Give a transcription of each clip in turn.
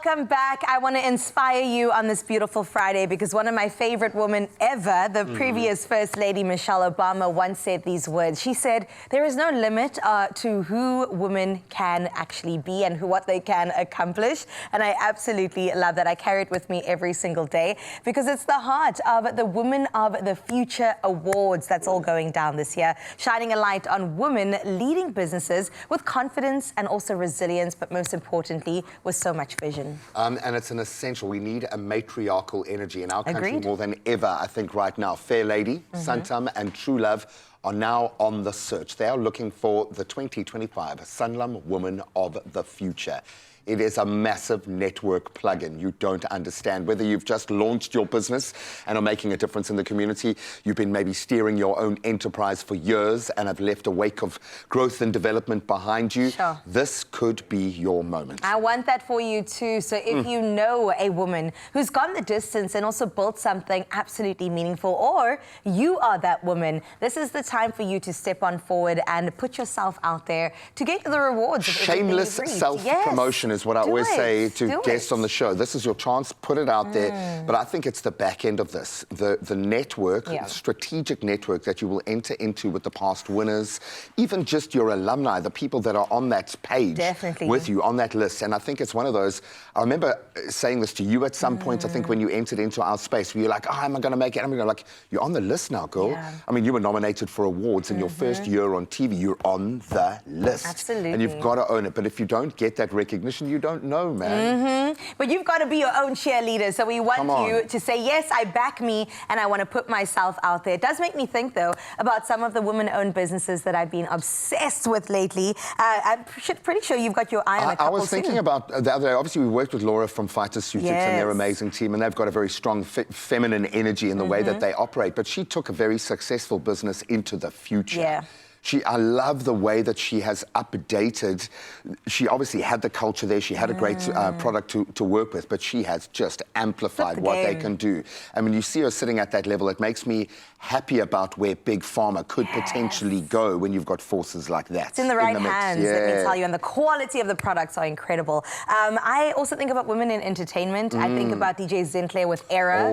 welcome back. I want to inspire you on this beautiful Friday because one of my favorite women ever, the previous First Lady Michelle Obama, once said these words. She said, there is no limit to who women can actually be and what they can accomplish. And I absolutely love that. I carry it with me every single day because it's the heart of the Women of the Future Awards that's all going down this year, shining a light on women leading businesses with confidence and also resilience, but most importantly, with so much vision. And it's an essential. We need a matriarchal energy in our country more than ever, I think, right now. Fair Lady, Santam and True Love are now on the search. They are looking for the 2025 Sanlam Woman of the Future. It is a massive network plug-in. You don't understand. Whether you've just launched your business and are making a difference in the community, you've been maybe steering your own enterprise for years and have left a wake of growth and development behind you. Sure. This could be your moment. I want that for you too. So if you know a woman who's gone the distance and also built something absolutely meaningful, or you are that woman, this is the time for you to step on forward and put yourself out there to get the rewards of shameless self-promotion is what I always say to guests on the show. This is your chance, put it out there. But I think it's the back end of this, the network, the strategic network that you will enter into with the past winners, even just your alumni, the people that are on that page with you, on that list. And I think it's one of those, I remember saying this to you at some point, I think when you entered into our space, where you're like, oh, am I going to make it? I'm going to like, you're on the list now, girl. I mean, you were nominated for awards in your first year on TV. You're on the list. Absolutely. And you've got to own it. But if you don't get that recognition, you don't know, man. But you've got to be your own cheerleader. So we want you to say, yes, I back me and I want to put myself out there. It does make me think, though, about some of the women-owned businesses that I've been obsessed with lately. I'm pretty sure you've got your eye on a couple. I was thinking about the other day, obviously we worked with Laura from Fighter Suitics and their amazing team, and they've got a very strong feminine energy in the way that they operate. But she took a very successful business into the future. I love the way that she has updated. She obviously had the culture there. She had a great product to work with, but she has just amplified what they can do. And when you see her sitting at that level, it makes me happy about where Big Pharma could potentially go when you've got forces like that. It's in the right hands, let me tell you, and the quality of the products are incredible. I also think about women in entertainment. I think about DJ Zintle with Era.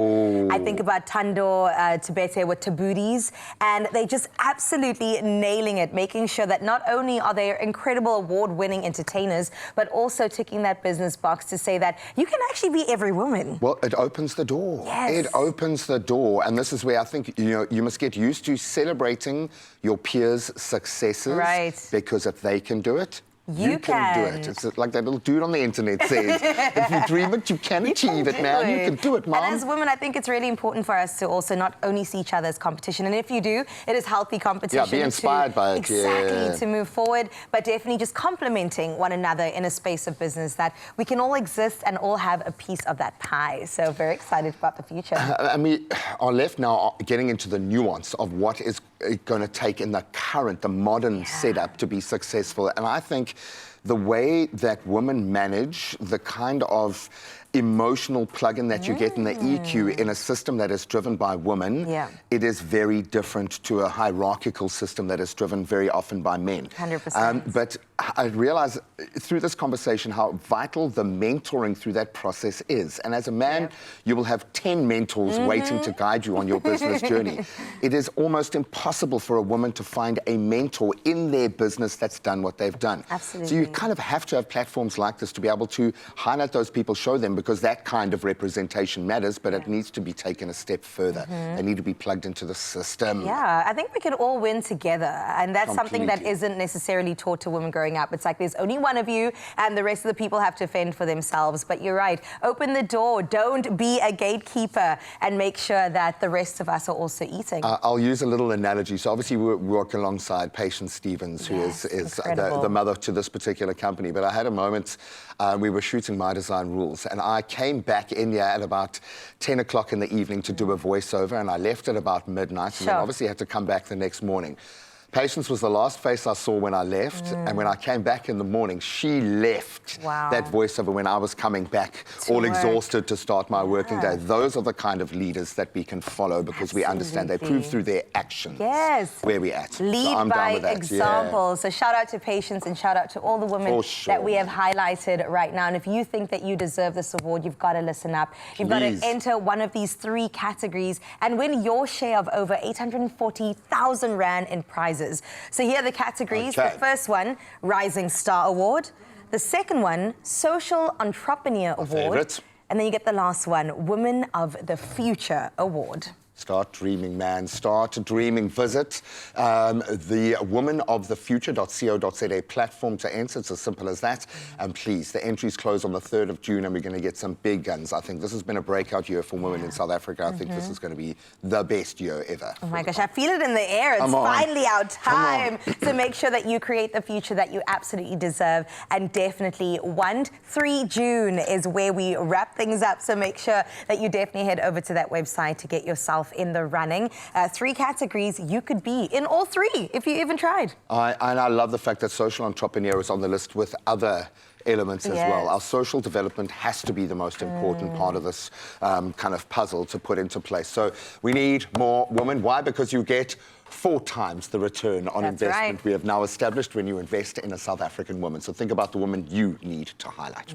I think about Tando Tebete with Tabooties, and they just absolutely nailing it, making sure that not only are they incredible award-winning entertainers, but also ticking that business box to say that you can actually be every woman. Well, it opens the door. It opens the door, and this is where I think, you must get used to celebrating your peers' successes. Because if they can do it, you can do it. It's like that little dude on the internet says, if you dream it, you can achieve it, man. You can do it, Mom. And as women, I think it's really important for us to also not only see each other as competition. And if you do, it is healthy competition. Yeah, be inspired by it. Exactly, to move forward. But definitely just complementing one another in a space of business that we can all exist and all have a piece of that pie. So very excited about the future. And we are left now getting into the nuance of what is going to take in the current, the modern setup to be successful. And I think the way that women manage the kind of emotional plug-in that you get in the EQ in a system that is driven by women, it is very different to a hierarchical system that is driven very often by men. 100%. But I realize through this conversation how vital the mentoring through that process is. And as a man, you will have 10 mentors waiting to guide you on your business journey. It is almost impossible for a woman to find a mentor in their business that's done what they've done. Absolutely. So you kind of have to have platforms like this to be able to highlight those people, show them, because that kind of representation matters, but it needs to be taken a step further. They need to be plugged into the system. Yeah, I think we can all win together, and that's something that isn't necessarily taught to women growing up. It's like there's only one of you, and the rest of the people have to fend for themselves. But you're right, open the door, don't be a gatekeeper, and make sure that the rest of us are also eating. I'll use a little analogy. So obviously we work alongside Patience Stevens, who is the mother to this particular company. But I had a moment, we were shooting My Design Rules, and I came back in here at about 10 o'clock in the evening to do a voiceover, and I left at about midnight, and then obviously had to come back the next morning. Patience was the last face I saw when I left, and when I came back in the morning, she left that voiceover when I was coming back, all exhausted to start my working day. Those are the kind of leaders that we can follow because we understand they prove through their actions where we're at. Lead by example. So shout out to Patience and shout out to all the women that we have highlighted right now. And if you think that you deserve this award, you've got to listen up. You've got to enter one of these 3 categories and win your share of over 840,000 Rand in prizes. So here are the categories. The first one, Rising Star Award. The second one, Social Entrepreneur Award. And then you get the last one, Women of the Future Award. Start dreaming, man. Start dreaming. Visit the womanofthefuture.co.za platform to enter. It's as simple as that. And please, the entries close on the 3rd of June and we're going to get some big guns. I think this has been a breakout year for women in South Africa. I think this is going to be the best year ever. Oh my gosh, I feel it in the air. It's finally our time. So make sure that you create the future that you absolutely deserve. And definitely 1-3 June is where we wrap things up. So make sure that you definitely head over to that website to get yourself in the running. 3 categories, you could be in all 3 if you even tried. And I love the fact that social entrepreneur is on the list with other elements as well. Our social development has to be the most important part of this kind of puzzle to put into place. So we need more women. Why? Because you get 4 times the return on investment we have now established when you invest in a South African woman. So think about the woman you need to highlight.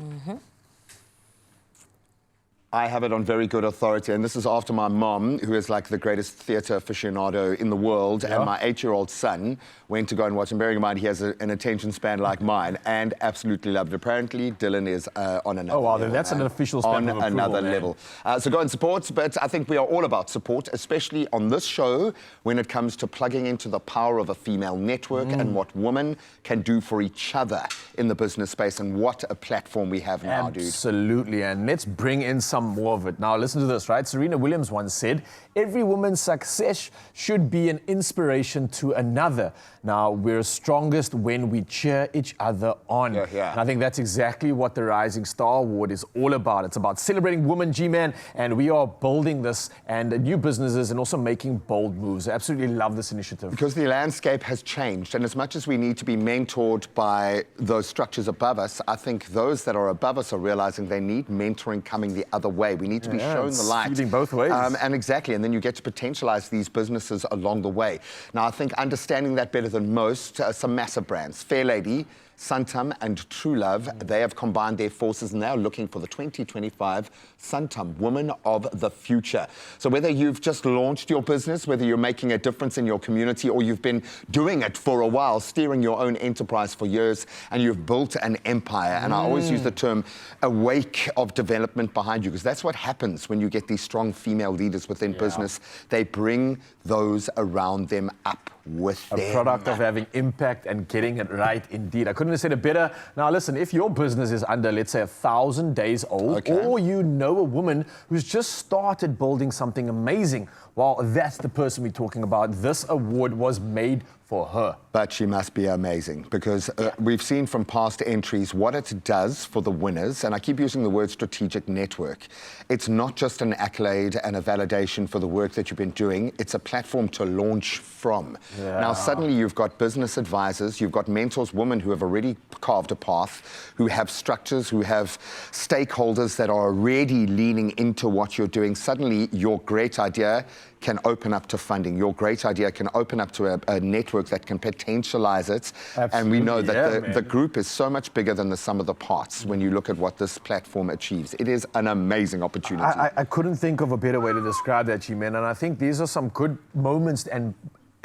I have it on very good authority, and this is after my mom, who is like the greatest theatre aficionado in the world, and my 8-year-old son went to go and watch, and bearing in mind he has an attention span like mine, and absolutely loved it. Apparently, Dylan is on another level. Then that's an official span of approval, another level. So go and support, but I think we are all about support, especially on this show, when it comes to plugging into the power of a female network and what women can do for each other in the business space, and what a platform we have now, dude. Absolutely, and let's bring in some more of it. Now, listen to this, right? Serena Williams once said, every woman's success should be an inspiration to another. Now, we're strongest when we cheer each other on. And I think that's exactly what the Rising Star Award is all about. It's about celebrating women, G-Man, and we are building this and new businesses and also making bold moves. I absolutely love this initiative. Because the landscape has changed, and as much as we need to be mentored by those structures above us, I think those that are above us are realizing they need mentoring coming the other way. We need to be shown the light. Feeding both ways. And exactly, and then you get to potentialize these businesses along the way. Now, I think understanding that better than most, some massive brands, Fair Lady, Santam and True Love, they have combined their forces and they are looking for the 2025 Santam Woman of the Future. So whether you've just launched your business, whether you're making a difference in your community, or you've been doing it for a while, steering your own enterprise for years, and you've built an empire, and I always use the term a wake of development behind you, because that's what happens when you get these strong female leaders within business. They bring those around them up with them. A product of having impact and getting it right indeed. I couldn't have said it better. Now listen, if your business is under, let's say, 1,000 days old, or you know a woman who's just started building something amazing, well, that's the person we're talking about. This award was made for her. But she must be amazing, because we've seen from past entries what it does for the winners, and I keep using the word strategic network. It's not just an accolade and a validation for the work that you've been doing, it's a platform to launch from. Now suddenly you've got business advisors, you've got mentors, women who have already carved a path, who have structures, who have stakeholders that are already leaning into what you're doing. Suddenly your great idea can open up to funding. Your great idea can open up to a network that can potentialize it. Absolutely. And we know that the group is so much bigger than the sum of the parts when you look at what this platform achieves. It is an amazing opportunity. I couldn't think of a better way to describe that, G-Man, and I think these are some good moments and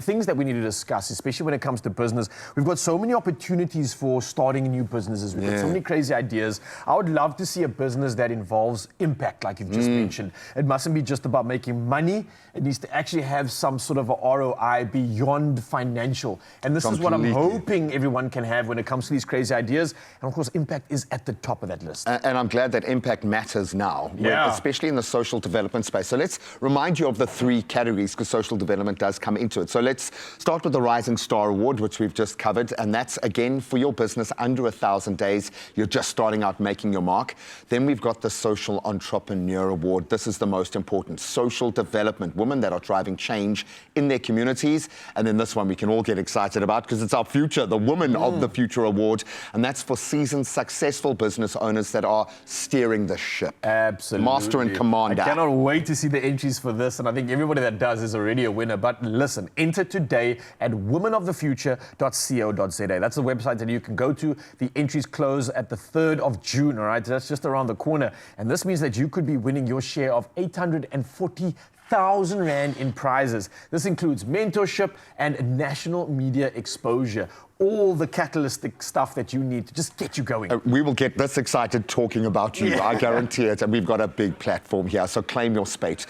things that we need to discuss, especially when it comes to business. We've got so many opportunities for starting new businesses. We've got so many crazy ideas. I would love to see a business that involves impact, like you've just mentioned. It mustn't be just about making money. It needs to actually have some sort of a ROI beyond financial. And this is what I'm hoping everyone can have when it comes to these crazy ideas. And of course, impact is at the top of that list. And I'm glad that impact matters now, especially in the social development space. So let's remind you of the 3 categories, because social development does come into it. So let's start with the Rising Star Award, which we've just covered, and that's, again, for your business under 1,000 days. You're just starting out making your mark. Then we've got the Social Entrepreneur Award. This is the most important. Social development, women that are driving change in their communities. And then this one we can all get excited about because it's our future, the Woman of the Future Award. And that's for seasoned, successful business owners that are steering the ship. Absolutely. Master and commander. I cannot wait to see the entries for this, and I think everybody that does is already a winner. But listen, enter today at womenofthefuture.co.za. That's the website that you can go to. The entries close at the 3rd of June, all right? That's just around the corner. And this means that you could be winning your share of 840,000 Rand in prizes. This includes mentorship and national media exposure. All the catalytic stuff that you need to just get you going. We will get this excited talking about you, I guarantee it. And we've got a big platform here, so claim your space.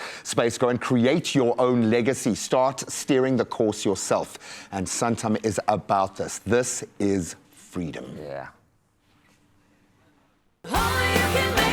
Go and create your own legacy. Start steering the course yourself. And Santam is about this. This is freedom. Yeah. Only you can